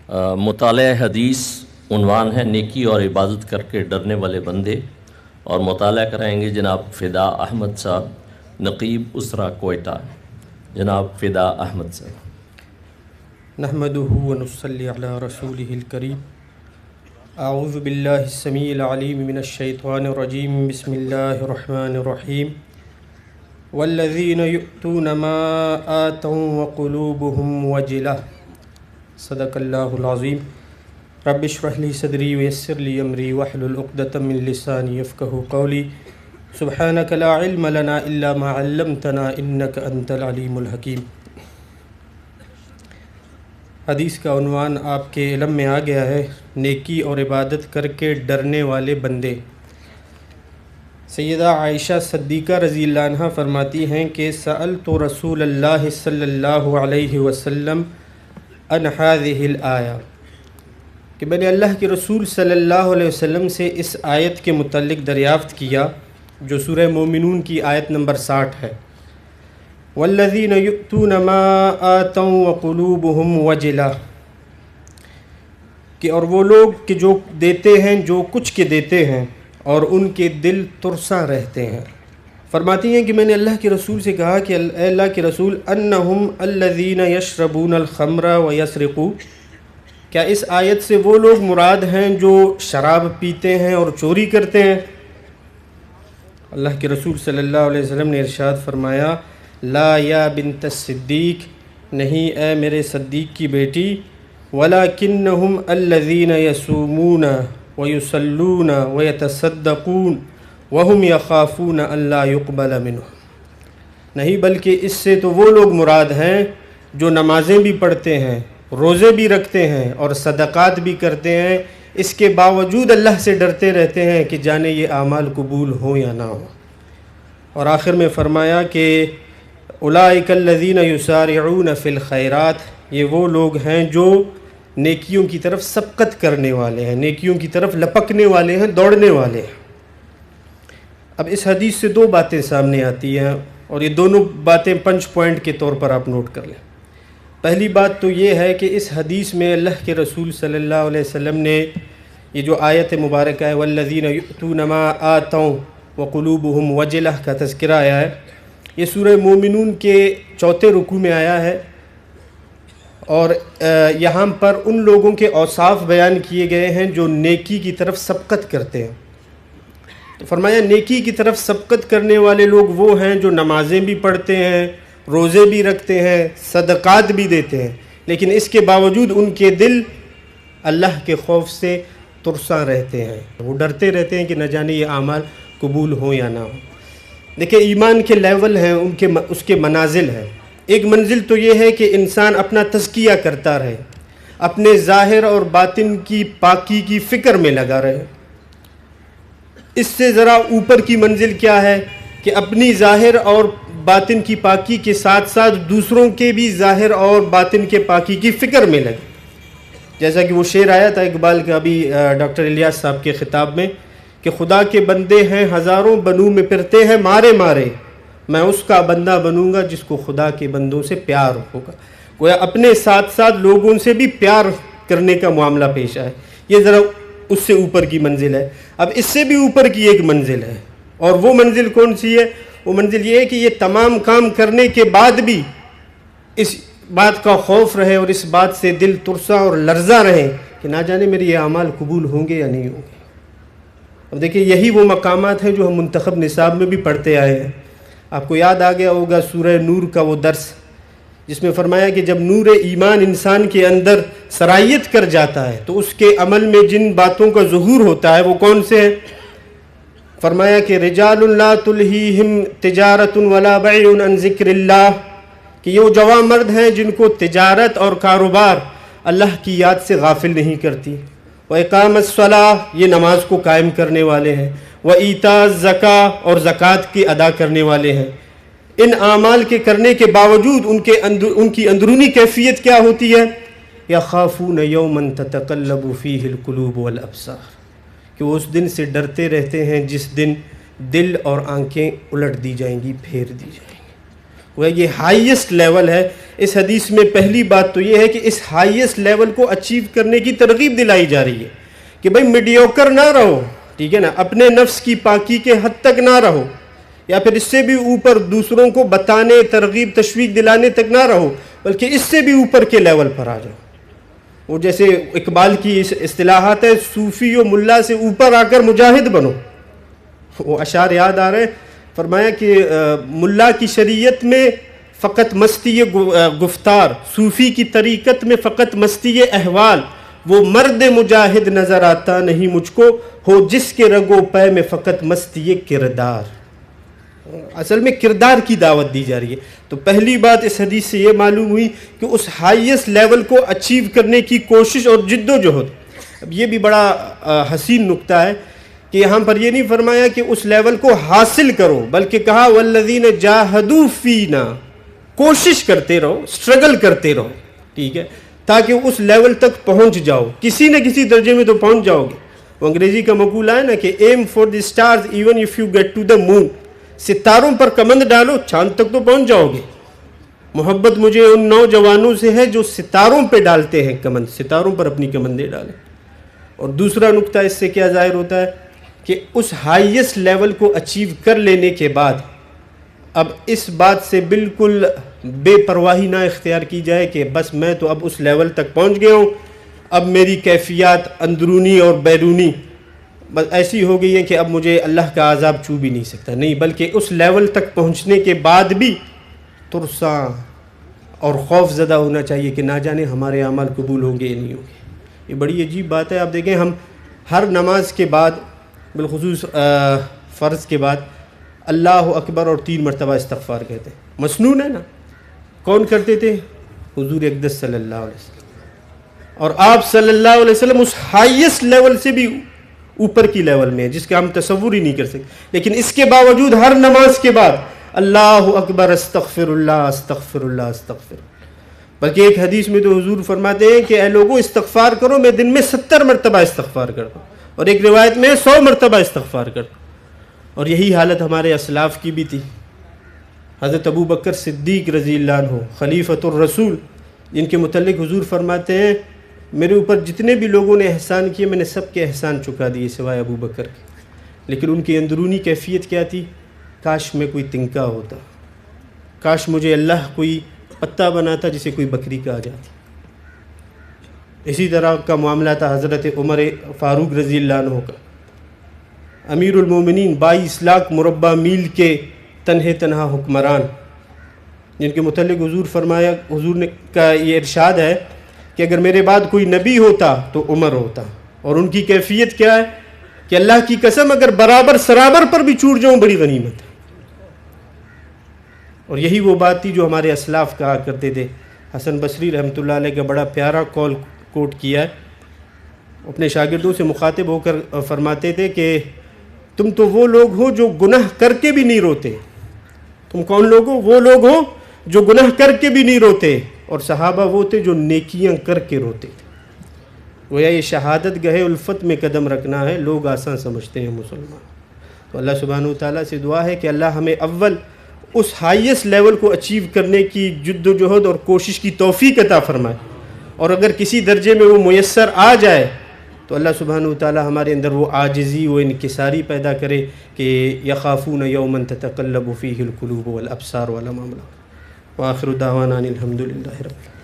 مطالعہ حدیث عنوان ہے نیکی اور عبادت کر کے ڈرنے والے بندے، اور مطالعہ کرائیں گے جناب فدا احمد صاحب، نقیب اسرہ کوئٹہ۔ جناب فدا احمد صاحب۔ نحمده ونصلي على رسوله الكريم۔ اعوذ باللہ السمیع العلیم من الشیطان الرجیم، بسم اللہ الرحمن الرحیم۔ والذین یؤتون ما آتوا وقلوبهم وجلہ، صدق اللہ العظیم۔ رب اشرح لی صدری ویسر لی امری واحلل عقدۃ من لسانی یفقہوا قولی، سبحانک لا علم لنا الا ما علمتنا انک انت العلیم الحکیم۔ حدیث کا عنوان آپ کے علم میں آ گیا ہے، نیکی اور عبادت کر کے ڈرنے والے بندے۔ سیدہ عائشہ صدیقہ رضی اللہ عنہ فرماتی ہیں کہ سألت رسول اللہ صلی اللہ علیہ وسلم عن هذه الآیہ، کہ میں نے اللہ کے رسول صلی اللہ علیہ وسلم سے اس آیت کے متعلق دریافت کیا جو سورہ مومنون کی آیت نمبر 60 ہے۔ والذین یؤتون ما آتوا وقلوبهم وجلہ، کہ اور وہ لوگ کہ جو دیتے ہیں جو کچھ کے دیتے ہیں اور ان کے دل ترساں رہتے ہیں۔ فرماتی ہیں کہ میں نے اللہ کے رسول سے کہا کہ اے اللہ کے رسول، انہم الذین یشربون الخمر ویسرقون، کیا اس آیت سے وہ لوگ مراد ہیں جو شراب پیتے ہیں اور چوری کرتے ہیں؟ اللہ کے رسول صلی اللہ علیہ وسلم نے ارشاد فرمایا، لا یا بنت الصدیق، نہیں اے میرے صدیق کی بیٹی، ولیکنہم الذین یصومون ویصلون ویتصدقون وہم یخافون الا یقبل منہم، نہیں بلکہ اس سے تو وہ لوگ مراد ہیں جو نمازیں بھی پڑھتے ہیں، روزے بھی رکھتے ہیں اور صدقات بھی کرتے ہیں، اس کے باوجود اللہ سے ڈرتے رہتے ہیں کہ جانے یہ اعمال قبول ہوں یا نہ ہوں۔ اور آخر میں فرمایا کہ اولئک الذین یسارعون فی الخیرات، یہ وہ لوگ ہیں جو نیکیوں کی طرف سبقت کرنے والے ہیں، نیکیوں کی طرف لپکنے والے ہیں، دوڑنے والے ہیں۔ اب اس حدیث سے دو باتیں سامنے آتی ہیں، اور یہ دونوں باتیں پنچ پوائنٹ کے طور پر آپ نوٹ کر لیں۔ پہلی بات تو یہ ہے کہ اس حدیث میں اللہ کے رسول صلی اللہ علیہ وسلم نے یہ جو آیت مبارکہ ہے والذین یؤتون ما آتوا وقلوبهم وجلہ کا تذکرہ آیا ہے، یہ سورہ مومنون کے 4 رکوع میں آیا ہے، اور یہاں پر ان لوگوں کے اوصاف بیان کیے گئے ہیں جو نیکی کی طرف سبقت کرتے ہیں۔ تو فرمایا نیکی کی طرف سبقت کرنے والے لوگ وہ ہیں جو نمازیں بھی پڑھتے ہیں، روزے بھی رکھتے ہیں، صدقات بھی دیتے ہیں، لیکن اس کے باوجود ان کے دل اللہ کے خوف سے ترساں رہتے ہیں، وہ ڈرتے رہتے ہیں کہ نہ جانے یہ اعمال قبول ہوں یا نہ ہوں۔ دیکھیں ایمان کے لیول ہیں، اس کے منازل ہیں۔ ایک منزل تو یہ ہے کہ انسان اپنا تزکیہ کرتا رہے، اپنے ظاہر اور باطن کی پاکی کی فکر میں لگا رہے۔ اس سے ذرا اوپر کی منزل کیا ہے کہ اپنی ظاہر اور باطن کی پاکی کے ساتھ ساتھ دوسروں کے بھی ظاہر اور باطن کے پاکی کی فکر میں لگے۔ جیسا کہ وہ شعر آیا تھا اقبال کا ابھی ڈاکٹر الیاس صاحب کے خطاب میں کہ خدا کے بندے ہیں ہزاروں، بنوں میں پھرتے ہیں مارے مارے، میں اس کا بندہ بنوں گا جس کو خدا کے بندوں سے پیار ہوگا۔ گویا اپنے ساتھ ساتھ لوگوں سے بھی پیار کرنے کا معاملہ پیش آئے، یہ ذرا اس سے اوپر کی منزل ہے۔ اب اس سے بھی اوپر کی ایک منزل ہے، اور وہ منزل کون سی ہے؟ وہ منزل یہ ہے کہ یہ تمام کام کرنے کے بعد بھی اس بات کا خوف رہے اور اس بات سے دل ترساں اور لرزاں رہے کہ نہ جانے میرے یہ اعمال قبول ہوں گے یا نہیں ہوں گے۔ اب دیکھیں یہی وہ مقامات ہیں جو ہم منتخب نصاب میں بھی پڑھتے آئے ہیں۔ آپ کو یاد آ گیا ہوگا سورہ نور کا وہ درس جس میں فرمایا کہ جب نور ایمان انسان کے اندر سرایت کر جاتا ہے تو اس کے عمل میں جن باتوں کا ظہور ہوتا ہے وہ کون سے ہیں؟ فرمایا کہ رجال لا تلہیہم تجارت ولا بیع عن ذکر اللہ، کہ یہ وہ جوان مرد ہیں جن کو تجارت اور کاروبار اللہ کی یاد سے غافل نہیں کرتی۔ وَإِقَامَ الصَّلَاةِ، یہ نماز کو قائم کرنے والے ہیں۔ وَإِيتَاءَ الزَّكَاةِ، اور زکوٰۃ کی ادا کرنے والے ہیں۔ ان اعمال کے کرنے کے باوجود ان کی اندرونی کیفیت کیا ہوتی ہے؟ يَخَافُونَ يَوْمًا تَتَقَلَّبُ فِيهِ الْقُلُوبُ وَالْأَبْصَارُ، کہ وہ اس دن سے ڈرتے رہتے ہیں جس دن دل اور آنکھیں الٹ دی جائیں گی، پھیر دی جائیں گی۔ وہ یہ ہائیسٹ لیول ہے۔ اس حدیث میں پہلی بات تو یہ ہے کہ اس ہائیسٹ لیول کو اچیو کرنے کی ترغیب دلائی جا رہی ہے کہ بھئی میڈیوکر نہ رہو، ٹھیک ہے نا، اپنے نفس کی پاکی کے حد تک نہ رہو، یا پھر اس سے بھی اوپر دوسروں کو بتانے، ترغیب، تشویق دلانے تک نہ رہو، بلکہ اس سے بھی اوپر کے لیول پر آ جاؤ۔ وہ جیسے اقبال کی اصطلاحات ہے، صوفی و ملا سے اوپر آ کر مجاہد بنو۔ وہ اشعار یاد آ رہے ہیں، فرمایا کہ ملا کی شریعت میں فقط مستی گفتار، صوفی کی طریقت میں فقط مستی احوال، وہ مرد مجاہد نظر آتا نہیں مجھ کو، ہو جس کے رگ و پے میں فقط مستی کردار۔ اصل میں کردار کی دعوت دی جا رہی ہے۔ تو پہلی بات اس حدیث سے یہ معلوم ہوئی کہ اس ہائیسٹ لیول کو اچیو کرنے کی کوشش اور جد و جہد۔ اب یہ بھی بڑا حسین نکتہ ہے کہ یہاں پر یہ نہیں فرمایا کہ اس لیول کو حاصل کرو، بلکہ کہا والذین جاہدوا فینا، کوشش کرتے رہو، سٹرگل کرتے رہو، ٹھیک ہے، تاکہ اس لیول تک پہنچ جاؤ، کسی نہ کسی درجے میں تو پہنچ جاؤ گے۔ وہ انگریزی کا مقولہ ہے نا کہ aim for the stars even if you get to the moon, ستاروں پر کمند ڈالو، چاند تک تو پہنچ جاؤ گے۔ محبت مجھے ان نوجوانوں سے ہے جو ستاروں پہ ڈالتے ہیں کمند، ستاروں پر اپنی کمندیں ڈالیں۔ اور دوسرا نقطہ اس سے کیا ظاہر ہوتا ہے کہ اس ہائیسٹ لیول کو اچیو کر لینے کے بعد اب اس بات سے بالکل بے پرواہی نہ اختیار کی جائے کہ بس میں تو اب اس لیول تک پہنچ گیا ہوں، اب میری کیفیات اندرونی اور بیرونی بس ایسی ہو گئی ہے کہ اب مجھے اللہ کا عذاب چھو بھی نہیں سکتا، نہیں، بلکہ اس لیول تک پہنچنے کے بعد بھی ترساں اور خوف زدہ ہونا چاہیے کہ نہ جانے ہمارے اعمال قبول ہوں گے یا نہیں ہوں گے۔ یہ بڑی عجیب بات ہے۔ آپ دیکھیں ہم ہر نماز کے بعد، بالخصوص فرض کے بعد، اللہ اکبر اور 3 مرتبہ استغفار کہتے ہیں، مسنون ہے نا۔ کون کرتے تھے؟ حضور اقدس صلی اللہ علیہ وسلم۔ اور آپ صلی اللہ علیہ وسلم اس ہائیسٹ لیول سے بھی اوپر کی لیول میں ہے جس کا ہم تصور ہی نہیں کر سکتے، لیکن اس کے باوجود ہر نماز کے بعد اللہ اکبر، استغفر اللہ، استغفر اللہ، استغفر۔ بلکہ ایک حدیث میں تو حضور فرماتے ہیں کہ اے لوگوں استغفار کرو، میں دن میں 70 مرتبہ استغفار کرتا ہوں، اور ایک روایت میں 100 مرتبہ استغفار کرتا ہوں۔ اور یہی حالت ہمارے اسلاف کی بھی تھی۔ حضرت ابو بکر صدیق رضی اللہ عنہ، خلیفۃ الرسول، جن کے متعلق حضور فرماتے ہیں میرے اوپر جتنے بھی لوگوں نے احسان کیے میں نے سب کے احسان چکا دیے سوائے ابو بکر کے، لیکن ان کی اندرونی کیفیت کیا تھی؟ کاش میں کوئی تنکا ہوتا، کاش مجھے اللہ کوئی پتا بناتا جسے کوئی بکری کہا جاتی۔ اسی طرح کا معاملہ تھا حضرت عمر فاروق رضی اللہ عنہ کا، امیر المومنین، 22 لاکھ مربع میل کے تنہا حکمران، جن کے متعلق حضور فرمایا، حضور نے کا یہ ارشاد ہے کہ اگر میرے بعد کوئی نبی ہوتا تو عمر ہوتا، اور ان کی کیفیت کیا ہے کہ اللہ کی قسم اگر برابر سرابر پر بھی چھوٹ جاؤں بڑی غنیمت ہے۔ اور یہی وہ بات تھی جو ہمارے اسلاف کہا کرتے تھے۔ حسن بصری رحمۃ اللہ علیہ کا بڑا پیارا قول کوٹ کیا ہے، اپنے شاگردوں سے مخاطب ہو کر فرماتے تھے کہ تم تو وہ لوگ ہو جو گناہ کر کے بھی نہیں روتے۔ تم کون لوگ ہو؟ وہ لوگ ہو جو گناہ کر کے بھی نہیں روتے، اور صحابہ وہ تھے جو نیکیاں کر کے روتے تھے۔ گویا یہ شہادت گہے الفت میں قدم رکھنا ہے، لوگ آسان سمجھتے ہیں مسلمان۔ تو اللہ سبحانہ وتعالیٰ سے دعا ہے کہ اللہ ہمیں اول اس ہائیسٹ لیول کو اچیو کرنے کی جد و جہد اور کوشش کی توفیق عطا فرمائے، اور اگر کسی درجے میں وہ میسر آ جائے تو اللہ سبحانہ وتعالی ہمارے اندر وہ عاجزی، وہ انکساری پیدا کرے کہ یخافون یوما تتقلب فیہ القلوب والابصار والامام۔ وآخر دعوانا ان الحمد للہ رب العالمین۔